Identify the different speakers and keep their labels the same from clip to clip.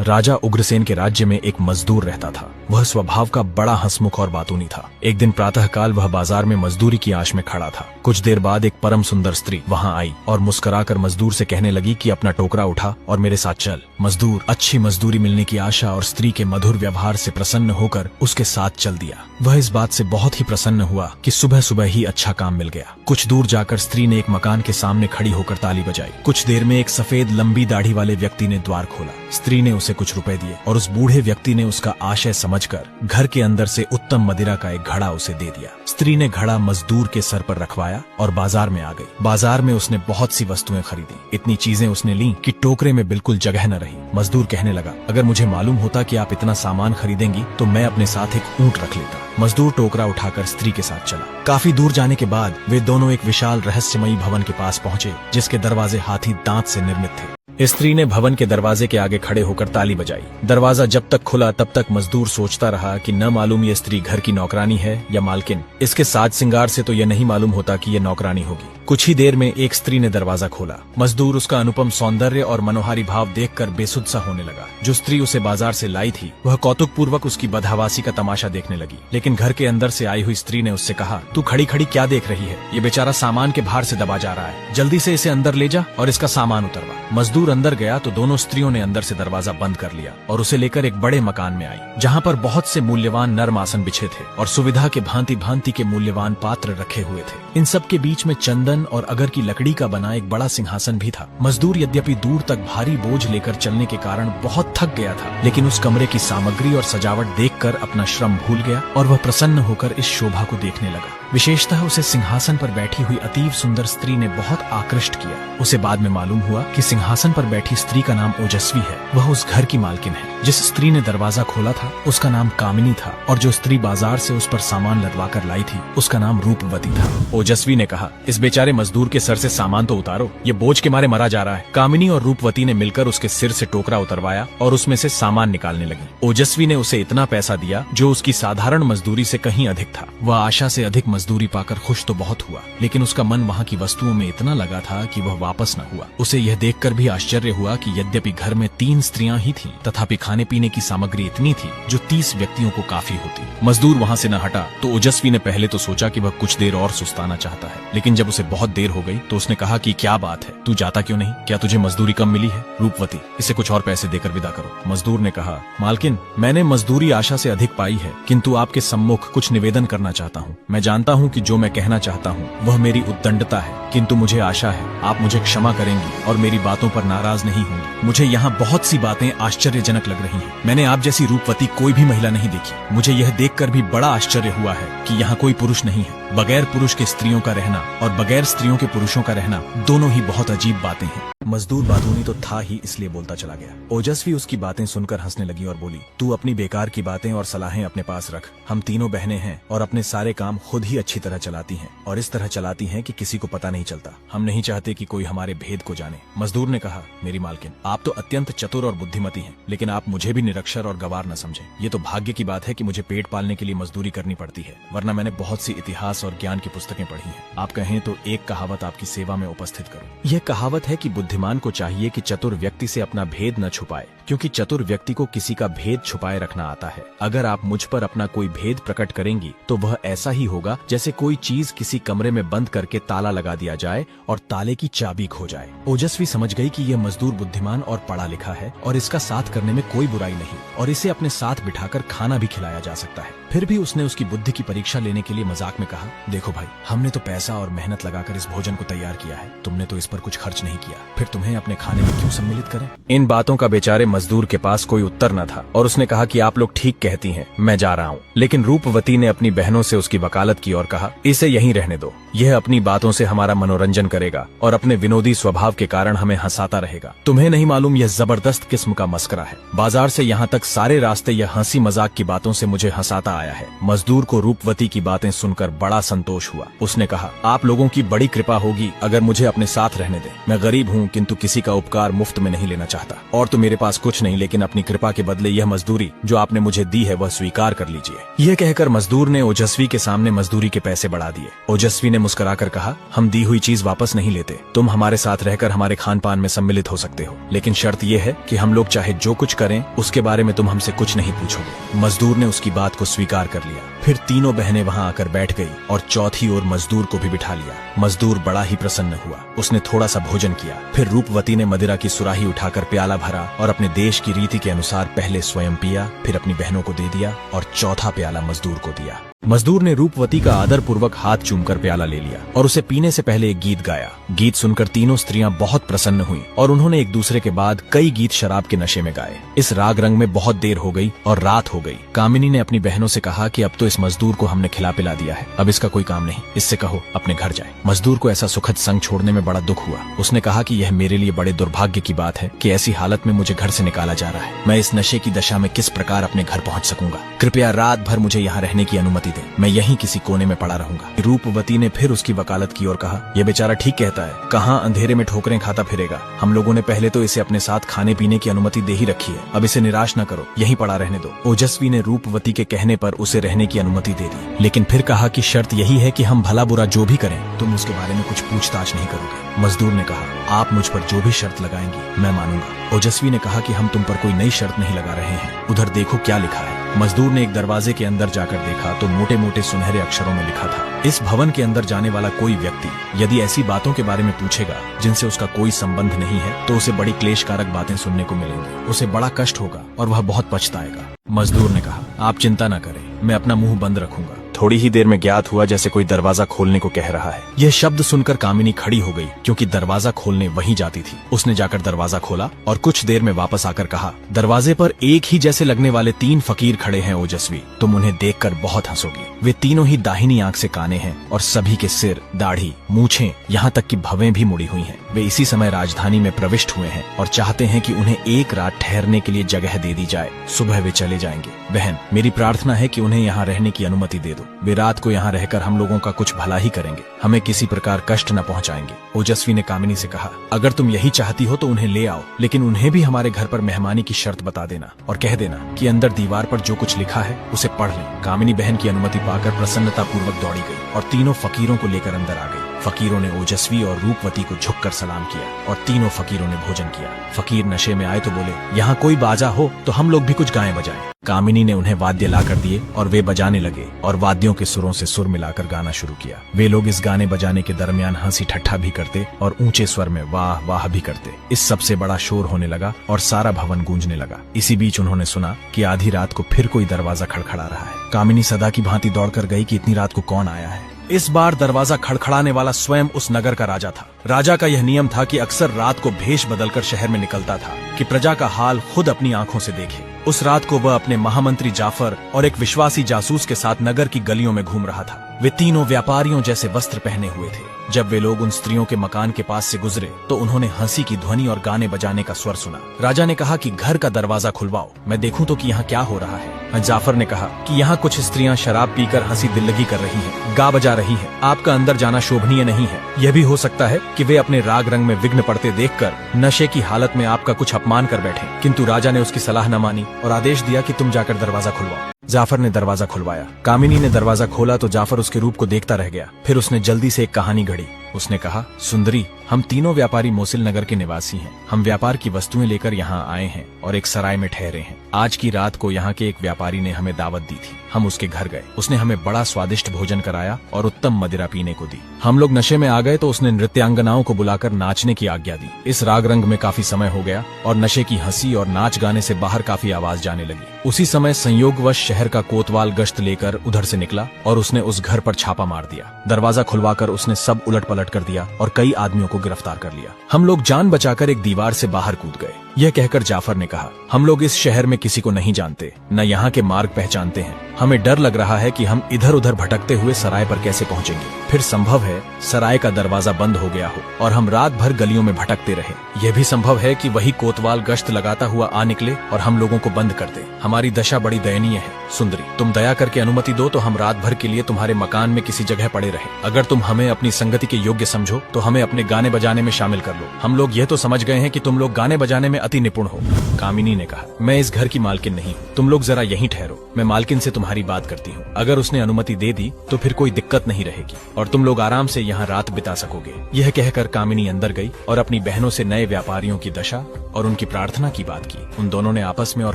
Speaker 1: राजा उग्रसेन के राज्य में एक मजदूर रहता था। वह स्वभाव का बड़ा हंसमुख और बातूनी था। एक दिन प्रातःकाल वह बाजार में मजदूरी की आश में खड़ा था। कुछ देर बाद एक परम सुंदर स्त्री वहां आई और मुस्कुराकर मजदूर से कहने लगी कि अपना टोकरा उठा और मेरे साथ चल। मजदूर अच्छी मजदूरी मिलने की आशा और स्त्री के मधुर व्यवहार से प्रसन्न होकर उसके साथ चल दिया। वह इस बात से बहुत ही प्रसन्न हुआ कि सुबह सुबह ही अच्छा काम मिल गया। कुछ दूर जाकर स्त्री ने एक मकान के सामने खड़ी होकर ताली बजाई। कुछ देर में एक सफेद लंबी दाढ़ी वाले व्यक्ति ने द्वार खोला। स्त्री ने उसे कुछ रुपए दिए और उस बूढ़े व्यक्ति ने उसका आशय समझकर घर के अंदर से उत्तम मदिरा का एक घड़ा उसे दे दिया। स्त्री ने घड़ा मजदूर के सर पर रखवाया और बाजार में आ गई। बाजार में उसने बहुत सी वस्तुएं खरीदी। इतनी चीजें उसने ली कि टोकरे में बिल्कुल जगह न रही। मजदूर कहने लगा, अगर मुझे मालूम होता कि आप इतना सामान खरीदेंगी तो मैं अपने साथ एक ऊंट रख लेता। मजदूर टोकरा उठाकर स्त्री के साथ चला। काफी दूर जाने के बाद वे दोनों एक विशाल रहस्यमयी भवन के पास पहुंचे, जिसके दरवाजे हाथी दांत से निर्मित थे। स्त्री ने भवन के दरवाजे के आगे खड़े होकर ताली बजाई। दरवाजा जब तक खुला तब तक मजदूर सोचता रहा कि न मालूम ये स्त्री घर की नौकरानी है या मालकिन। इसके साज सिंगार से तो यह नहीं मालूम होता कि ये नौकरानी होगी। कुछ ही देर में एक स्त्री ने दरवाजा खोला। मजदूर उसका अनुपम सौंदर्य और मनोहारी भाव देखकर बेसुध सा होने लगा। जो स्त्री उसे बाजार से लाई थी वह कौतुक पूर्वक उसकी बदहवासी का तमाशा देखने लगी। लेकिन घर के अंदर से आई हुई स्त्री ने उससे कहा, तू खड़ी खड़ी क्या देख रही है? ये बेचारा सामान के भार से दबा जा रहा है। जल्दी से इसे अंदर ले जा और इसका सामान उतरवा। मजदूर अंदर गया तो दोनों स्त्रियों ने अंदर से दरवाजा बंद कर लिया और उसे लेकर एक बड़े मकान में आई, जहाँ पर बहुत से मूल्यवान नर्म आसन बिछे थे और सुविधा के भांति भांति के मूल्यवान पात्र रखे हुए थे। इन सब के बीच में चंदन और अगर की लकड़ी का बना एक बड़ा सिंहासन भी था। मजदूर यद्यपि दूर तक भारी बोझ लेकर चलने के कारण बहुत थक गया था, लेकिन उस कमरे की सामग्री और सजावट देखकर अपना श्रम भूल गया और वह प्रसन्न होकर इस शोभा को देखने लगा। विशेषतः उसे सिंहासन पर बैठी हुई अतीव सुंदर स्त्री ने बहुत आकृष्ट किया। उसे बाद में मालूम हुआ कि सिंहासन पर बैठी स्त्री का नाम ओजस्वी है। वह उस घर की मालकिन है। जिस स्त्री ने दरवाजा खोला था उसका नाम कामिनी था और जो स्त्री बाजार से उस पर सामान लदवा कर लाई थी उसका नाम रूपवती था। ओजस्वी ने कहा, इस बेचारे मजदूर के सर से सामान तो उतारो, ये बोझ के मारे मरा जा रहा है। कामिनी और रूपवती ने मिलकर उसके सिर से टोकरा उतरवाया और उसमें से सामान निकालने लगी। ओजस्वी ने उसे इतना पैसा दिया जो उसकी साधारण मजदूरी से कहीं अधिक था। वह आशा से अधिक मजदूरी पाकर खुश तो बहुत हुआ, लेकिन उसका मन वहाँ की वस्तुओं में इतना लगा था कि वह वापस न हुआ। उसे यह देखकर भी आश्चर्य हुआ कि यद्यपि घर में 3 स्त्रियां ही थीं, तथापि खाने पीने की सामग्री इतनी थी जो 30 व्यक्तियों को काफी होती। मजदूर वहाँ से न हटा तो ओजस्वी ने पहले तो सोचा कि वह कुछ देर और सुस्ताना चाहता है, लेकिन जब उसे बहुत देर हो गई तो उसने कहा कि क्या बात है, तू जाता क्यों नहीं? क्या तुझे मजदूरी कम मिली है? रूपवती, इसे कुछ और पैसे देकर विदा करो। मजदूर ने कहा, मालकिन, मैंने मजदूरी आशा से अधिक पाई है, किंतु आपके सम्मुख कुछ निवेदन करना चाहता हूँ। मैं जानता हूँ कि जो मैं कहना चाहता हूँ वह मेरी उद्दंडता है, किंतु मुझे आशा है आप मुझे क्षमा करेंगी और मेरी बातों पर नाराज नहीं होंगी। मुझे यहाँ बहुत सी बातें आश्चर्यजनक लग रही हैं। मैंने आप जैसी रूपवती कोई भी महिला नहीं देखी। मुझे यह देखकर भी बड़ा आश्चर्य हुआ है कि यहाँ कोई पुरुष नहीं है। बगैर पुरुष के स्त्रियों का रहना और बगैर स्त्रियों के पुरुषों का रहना दोनों ही बहुत अजीब बातें हैं। मजदूर बातूनी तो था ही, इसलिए बोलता चला गया। ओजस्वी उसकी बातें सुनकर हंसने लगी और बोली, तू अपनी बेकार की बातें और सलाहें अपने पास रख। हम तीनों बहनें हैं और अपने सारे काम खुद ही अच्छी तरह चलाती हैं और इस तरह चलाती हैं कि किसी को पता नहीं चलता। हम नहीं चाहते कि कोई हमारे भेद को जाने। मजदूर ने कहा, मेरी मालकिन, आप तो अत्यंत चतुर और बुद्धिमती हैं, लेकिन आप मुझे भी निरक्षर और गवार न समझें। ये तो भाग्य की बात है कि मुझे पेट पालने के लिए मजदूरी करनी पड़ती है, वरना मैंने बहुत सी इतिहास और ज्ञान की पुस्तकें पढ़ी हैं। आप कहें तो एक कहावत आपकी सेवा में उपस्थित करूं। यह कहावत है कि बुद्धिमान को चाहिए कि चतुर व्यक्ति से अपना भेद न छुपाए, क्योंकि चतुर व्यक्ति को किसी का भेद छुपाए रखना आता है। अगर आप मुझ पर अपना कोई भेद प्रकट करेंगी तो वह ऐसा ही होगा जैसे कोई चीज किसी कमरे में बंद करके ताला लगा दिया जाए और ताले की चाबी खो जाए। ओजस्वी समझ गई कि यह मजदूर बुद्धिमान और पढ़ा लिखा है और इसका साथ करने में कोई बुराई नहीं और इसे अपने साथ बिठाकर खाना भी खिलाया जा सकता है। फिर भी उसने उसकी बुद्धि की परीक्षा लेने के लिए मजाक में कहा, देखो भाई, हमने तो पैसा और मेहनत लगाकर इस भोजन को तैयार किया है, तुमने तो इस पर कुछ खर्च नहीं किया, फिर तुम्हें अपने खाने में क्यों सम्मिलित करें? इन बातों का बेचारे मजदूर के पास कोई उत्तर न था और उसने कहा कि आप लोग ठीक कहती हैं, मैं जा रहा हूँ। लेकिन रूपवती ने अपनी बहनों से उसकी वकालत की और कहा, इसे यहीं रहने दो, यह अपनी बातों से हमारा मनोरंजन करेगा और अपने विनोदी स्वभाव के कारण हमें हंसाता रहेगा। तुम्हें नहीं मालूम यह जबरदस्त किस्म का मस्करा है। बाजार से यहाँ तक सारे रास्ते यह हंसी मजाक की बातों से मुझे हंसाता आया है। मजदूर को रूपवती की बातें सुनकर बड़ा बड़ा संतोष हुआ। उसने कहा, आप लोगों की बड़ी कृपा होगी अगर मुझे अपने साथ रहने दें। मैं गरीब हूँ, किंतु किसी का उपकार मुफ्त में नहीं लेना चाहता। और तो मेरे पास कुछ नहीं, लेकिन अपनी कृपा के बदले यह मजदूरी जो आपने मुझे दी है वह स्वीकार कर लीजिए। यह कहकर मजदूर ने ओजस्वी के सामने मजदूरी के पैसे बढ़ा दिए। ओजस्वी ने मुस्कुराकर कहा, हम दी हुई चीज वापस नहीं लेते। तुम हमारे साथ रहकर हमारे खान पान में सम्मिलित हो सकते हो, लेकिन शर्त यह है कि हम लोग चाहे जो कुछ करें उसके बारे में तुम हमसे कुछ नहीं पूछोगे। मजदूर ने उसकी बात को स्वीकार कर लिया। फिर तीनों बहनें वहां आकर बैठ गई और चौथी ओर मजदूर को भी बिठा लिया। मजदूर बड़ा ही प्रसन्न हुआ। उसने थोड़ा सा भोजन किया। फिर रूपवती ने मदिरा की सुराही उठाकर प्याला भरा और अपने देश की रीति के अनुसार पहले स्वयं पिया, फिर अपनी बहनों को दे दिया और चौथा प्याला मजदूर को दिया। मजदूर ने रूपवती का आदर पूर्वक हाथ चूमकर प्याला ले लिया और उसे पीने से पहले एक गीत गाया। गीत सुनकर तीनों स्त्रियां बहुत प्रसन्न हुईं और उन्होंने एक दूसरे के बाद कई गीत शराब के नशे में गाए। इस राग रंग में बहुत देर हो गई और रात हो गई। कामिनी ने अपनी बहनों से कहा कि अब तो इस मजदूर को हमने खिला पिला दिया है, अब इसका कोई काम नहीं, इससे कहो अपने घर जाए। मजदूर को ऐसा सुखद संग छोड़ने में बड़ा दुख हुआ। उसने कहा कि यह मेरे लिए बड़े दुर्भाग्य की बात है कि ऐसी हालत में मुझे घर से निकाला जा रहा है। मैं इस नशे की दशा में किस प्रकार अपने घर पहुंच सकूंगा? कृपया रात भर मुझे यहाँ रहने की अनुमति दें, मैं यहीं किसी कोने में पड़ा रहूंगा। रूपवती ने फिर उसकी वकालत की और कहा, यह बेचारा ठीक कहता है, कहाँ अंधेरे में ठोकरें खाता फिरेगा। हम लोगों ने पहले तो इसे अपने साथ खाने पीने की अनुमति दे ही रखी है, अब इसे निराश न करो, यहीं पड़ा रहने दो। ओजस्वी ने रूपवती के कहने पर उसे रहने की अनुमति दे दी, लेकिन फिर कहा कि शर्त यही है कि हम भला बुरा जो भी करें तुम उसके बारे में कुछ पूछताछ नहीं करोगे। मजदूर ने कहा, आप मुझ पर जो भी शर्त लगाएंगी मैं मानूंगा। ओजस्वी ने कहा कि हम तुम पर कोई नई शर्त नहीं लगा रहे हैं, उधर देखो क्या लिखा है। मजदूर ने एक दरवाजे के अंदर जाकर देखा तो मोटे मोटे सुनहरे अक्षरों में लिखा था, इस भवन के अंदर जाने वाला कोई व्यक्ति यदि ऐसी बातों के बारे में पूछेगा जिनसे उसका कोई संबंध नहीं है तो उसे बड़ी क्लेशकारक बातें सुनने को मिलेंगी, उसे बड़ा कष्ट होगा और वह बहुत पछताएगा। मजदूर ने कहा, आप चिंता न करें, मैं अपना मुंह बंद रखूंगा। थोड़ी ही देर में ज्ञात हुआ जैसे कोई दरवाजा खोलने को कह रहा है। यह शब्द सुनकर कामिनी खड़ी हो गई, क्योंकि दरवाजा खोलने वहीं जाती थी। उसने जाकर दरवाजा खोला और कुछ देर में वापस आकर कहा, दरवाजे पर एक ही जैसे लगने वाले 3 फकीर खड़े हैं ओजस्वी, तुम उन्हें देखकर बहुत हंसोगी। वे तीनों ही दाहिनी आंख से काने हैं और सभी के सिर, दाढ़ी, मूछें, यहाँ तक कि भवें भी मुड़ी हुई हैं। वे इसी समय राजधानी में प्रविष्ट हुए हैं और चाहते हैं कि उन्हें एक रात ठहरने के लिए जगह दे दी जाए, सुबह वे चले जाएंगे। बहन, मेरी प्रार्थना है कि उन्हें यहाँ रहने की अनुमति दे दो। वे रात को यहाँ रहकर हम लोगों का कुछ भला ही करेंगे, हमें किसी प्रकार कष्ट न पहुँचाएंगे। ओजस्वी ने कामिनी से कहा, अगर तुम यही चाहती हो तो उन्हें ले आओ, लेकिन उन्हें भी हमारे घर पर मेहमानी की शर्त बता देना और कह देना कि अंदर दीवार पर जो कुछ लिखा है उसे पढ़ लें। कामिनी बहन की अनुमति पाकर प्रसन्नता पूर्वक दौड़ी गई और तीनों फकीरों को लेकर अंदर आ गई। फकीरों ने ओजस्वी और रूपवती को झुककर सलाम किया और तीनों फकीरों ने भोजन किया। फकीर नशे में आए तो बोले, यहाँ कोई बाजा हो तो हम लोग भी कुछ गाएं बजाएं। कामिनी ने उन्हें वाद्य ला कर दिए और वे बजाने लगे और वाद्यों के सुरों से सुर मिलाकर गाना शुरू किया। वे लोग इस गाने बजाने के दरमियान हंसी ठट्ठा भी करते और ऊंचे स्वर में वाह वाह भी करते। इस सबसे बड़ा शोर होने लगा और सारा भवन गूंजने लगा। इसी बीच उन्होंने सुना कि आधी रात को फिर कोई दरवाजा खड़खड़ा रहा है। कामिनी सदा की भांति दौड़कर गई कि इतनी रात को कौन आया है। इस बार दरवाजा खड़खड़ाने वाला स्वयं उस नगर का राजा था। राजा का यह नियम था कि अक्सर रात को भेष बदलकर शहर में निकलता था कि प्रजा का हाल खुद अपनी आंखों से देखे। उस रात को वह अपने महामंत्री जाफर और एक विश्वासी जासूस के साथ नगर की गलियों में घूम रहा था। वे तीनों व्यापारियों जैसे वस्त्र पहने हुए थे। जब वे लोग उन स्त्रियों के मकान के पास से गुजरे तो उन्होंने हंसी की ध्वनि और गाने बजाने का स्वर सुना। राजा ने कहा कि घर का दरवाजा खुलवाओ, मैं देखूं तो कि यहाँ क्या हो रहा है। जाफर ने कहा कि यहाँ कुछ स्त्रियां शराब पीकर हंसी दिल्लगी कर रही हैं, गा बजा रही हैं। आपका अंदर जाना शोभनीय नहीं है। यह भी हो सकता है कि वे अपने राग रंग में विघ्न पड़ते देखकर नशे की हालत में आपका कुछ अपमान कर बैठे। किंतु राजा ने उसकी सलाह न मानी और आदेश दिया कि तुम जाकर दरवाजा खुलवाओ। जाफर ने दरवाजा खुलवाया। कामिनी ने दरवाजा खोला तो जाफर उसके रूप को देखता रह गया। फिर उसने जल्दी से एक कहानी घड़ी। उसने कहा, सुंदरी, हम तीनों व्यापारी मोसिल नगर के निवासी हैं। हम व्यापार की वस्तुएं लेकर यहाँ आए हैं और एक सराय में ठहरे हैं। आज की रात को यहाँ के एक व्यापारी ने हमें दावत दी थी। हम उसके घर गए। उसने हमें बड़ा स्वादिष्ट भोजन कराया और उत्तम मदिरा पीने को दी। हम लोग नशे में आ गए तो उसने नृत्यांगनाओं को बुलाकर नाचने की आज्ञा दी। इस राग रंग में काफी समय हो गया और नशे की हंसी और नाच गाने से बाहर काफी आवाज जाने लगी। उसी समय संयोगवश शहर का कोतवाल गश्त लेकर उधर से निकला और उसने उस घर पर छापा मार दिया। दरवाजा खुलवाकर उसने सब उलट पलट कर दिया और कई आदमियों को गिरफ्तार कर लिया। हम लोग जान बचाकर एक दीवार से बाहर कूद गए। यह कहकर जाफर ने कहा, हम लोग इस शहर में किसी को नहीं जानते, न यहाँ के मार्ग पहचानते हैं। हमें डर लग रहा है कि हम इधर उधर भटकते हुए सराय पर कैसे पहुँचेंगे। फिर संभव है सराय का दरवाजा बंद हो गया हो और हम रात भर गलियों में भटकते रहे। यह भी संभव है कि वही कोतवाल गश्त लगाता हुआ आ निकले और हम लोगों को बंद कर दे। हमारी दशा बड़ी दयनीय है। सुंदरी, तुम दया करके अनुमति दो तो हम रात भर के लिए तुम्हारे मकान में किसी जगह पड़े रहे। अगर तुम हमें अपनी संगति के योग्य समझो तो हमें अपने गाने बजाने में शामिल कर लो। हम लोग यह तो समझ गए हैं कि तुम लोग गाने बजाने में अति निपुण हो। कामिनी ने कहा, मैं इस घर की मालकिन नहीं हूँ, तुम लोग जरा यहीं ठहरो, मैं मालकिन से तुम्हारी बात करती हूँ। अगर उसने अनुमति दे दी तो फिर कोई दिक्कत नहीं रहेगी और तुम लोग आराम से यहाँ रात बिता सकोगे। यह कहकर कामिनी अंदर गई और अपनी बहनों से नए व्यापारियों की दशा और उनकी प्रार्थना की बात की। उन दोनों ने आपस में और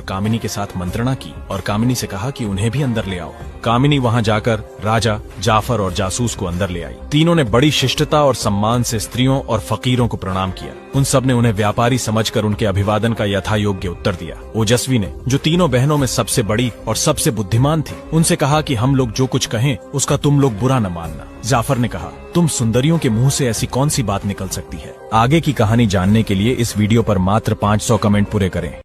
Speaker 1: कामिनी के साथ मंत्रणा की और कामिनी से कहा कि उन्हें भी अंदर ले आओ। कामिनी वहाँ जाकर राजा, जाफर और जासूस को अंदर ले आई। तीनों ने बड़ी शिष्टता और सम्मान से स्त्रियों और फकीरों को प्रणाम किया। उन सब ने उन्हें व्यापारी समझकर उनके अभिवादन का यथा योग्य उत्तर दिया। ओजस्वी ने, जो तीनों बहनों में सबसे बड़ी और सबसे बुद्धिमान थी, उनसे कहा कि हम लोग जो कुछ कहें उसका तुम लोग बुरा न मानना। जाफर ने कहा, तुम सुंदरियों के मुंह से ऐसी कौन सी बात निकल सकती है। आगे की कहानी जानने के लिए इस वीडियो पर मात्र 500 कमेंट पूरे करें।